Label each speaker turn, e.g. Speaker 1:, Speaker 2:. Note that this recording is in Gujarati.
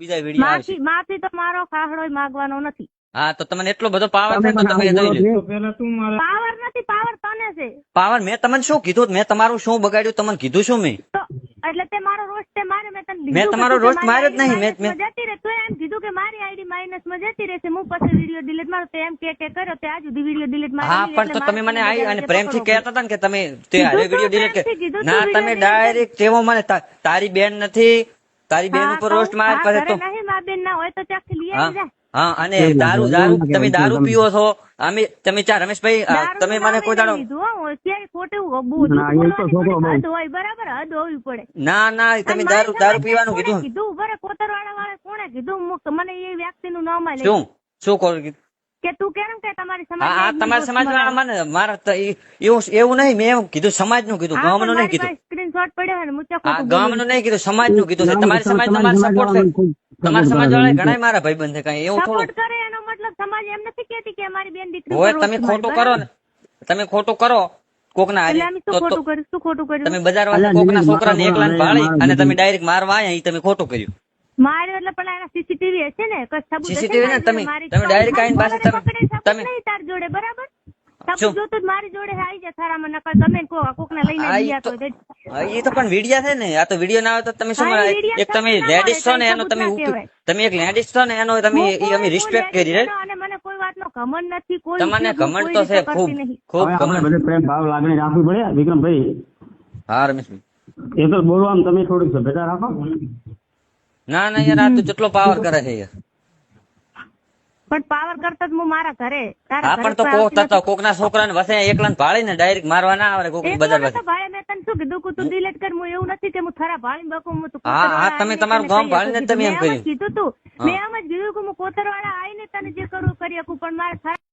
Speaker 1: બીજા વિડીયો આવશે.
Speaker 2: માફી તો મારો ખાહડો માંગવાનો નથી.
Speaker 1: હા તો તમને એટલો બધો પાવર છે તો તમે જોઈ લો.
Speaker 2: પાવર નથી, પાવર તને છે.
Speaker 1: પાવર મેં તમને શું કીધું? મેં તમારું શું બગાડ્યું? તમને કીધું શું મેં?
Speaker 2: તો એટલે તે મારો રોસ્ટ તે મારે મેં તને
Speaker 1: મેં તમારો રોસ્ટ માર્યો જ નહીં. મેં
Speaker 2: જતી રહે. તું એમ કીધું કે મારી આઈડી માઇનસ માં જતી રહેશે, હું પછી વિડીયો ડિલીટ મારું. તે એમ કે કર્યો તે આજ સુધી વિડીયો ડિલીટ માર્યો.
Speaker 1: હા પણ તો તમે મને આવી અને પ્રેમથી કહેતા હતા ને કે તમે તે હારે વિડીયો ડિલીટ કે ના, તમે ડાયરેક્ટ કેવો મને તારી બેન નથી, તારી બેન ઉપર રોસ્ટ માર પછી તો
Speaker 2: નહીં. મારી બેન ના હોય તો ચાખી લઈ આવી જા.
Speaker 1: હા અને દારૂ તમે દારૂ પીવો છો. તમે ચા રમેશભાઈ તમે મને કોઈ દાડો
Speaker 2: બરાબર હદ હોવી પડે.
Speaker 1: ના તમે દારૂ પીવાનું કીધું.
Speaker 2: કીધું બરાબર કોતરવાળા વાળા કોણે કીધું? મને એ વ્યક્તિ નું નામ લે.
Speaker 1: શું કરું
Speaker 2: કે તું કેમ કે તમારી સમાજ?
Speaker 1: હા તમારા સમાજ વાળા મને મારા એવું નહીં. મેં એમ કીધું સમાજ નું કીધું, ગામ નું નહીં કીધું.
Speaker 2: સ્ક્રીનશોટ પડ્યો ને મુચા
Speaker 1: હા ગામ નું નહીં કીધું, સમાજ નું કીધું છે. તમારી સમાજ તમારો સપોર્ટ છે. તમારા સમાજ વાળા ઘણા મારા ભાઈબંધ છે. કઈ એવું થોડું
Speaker 2: સપોર્ટ કરે એનો મતલબ સમાજ એમ નથી કેતી કે અમારી બેન દીકરી
Speaker 1: હોય. તમે ખોટું કરો ને, તમે ખોટું કરો કોકના હારે
Speaker 2: શું ખોટું કર્યું?
Speaker 1: તમે બજાર વાળા કોકના છોકરાને એકલાને ભાળી અને તમે ડાયરેક્ટ મારવા આયા, એ તમે ખોટું કર્યું.
Speaker 2: માર્યો એટલે પેલા એના સીસીટીવી હશે ને, કઈ સબૂત
Speaker 1: સીસીટીવી ને તમે ડાયરેક્ટ આઈને પાસે તમે
Speaker 2: તાર જોડે બરાબર સબૂત જોતું જ મારી જોડે આવી જાય થારામાં. નકર ગમે કોકને લઈને ગયા તો
Speaker 1: એ તો પણ વિડિયા છે ને. આ તો વિડિયો ના આવે તો તમે શું એક તમે લેડીઝ છો ને એનો તમે એક લેડીઝ છો ને એનો તમે અમે રિસ્પેક્ટ કરી રે.
Speaker 2: અને મને કોઈ વાતનો ઘમંડ નથી. કોઈ
Speaker 1: તમને ઘમંડ તો છે ખૂબ ખૂબ
Speaker 3: ઘમંડ. બધે પ્રેમ ભાવ લાગણી રાખવી પડે વિક્રમભાઈ.
Speaker 1: હા રમેશભાઈ
Speaker 3: એ તો બોલવામાં તમે થોડીક સભ્યતા રાખો.
Speaker 1: ના યાર આ તો જેટલો પાવર કરે છે યાર.
Speaker 2: પણ પાવર કરતા જ હું મારા ઘરે
Speaker 1: હા પણ તો કોકના છોકરાને વસે એકલાને ભાળીને ડાયરેક્ટ મારવા ના આવે. કોક બજાર
Speaker 2: ભાઈ મેં તને શું કીધું કે તું ડિલીટ કર. હું એવું નથી કે હું થરા ભાળી બકું. હું
Speaker 1: હા તમે તમારું ગામ ભાળીને તમે એમ કર્યું.
Speaker 2: કીધું તું મેં એમ જ કીધું કે હું કોતરવાળા આવીને તને જે કરવું કરી શકું, પણ મારે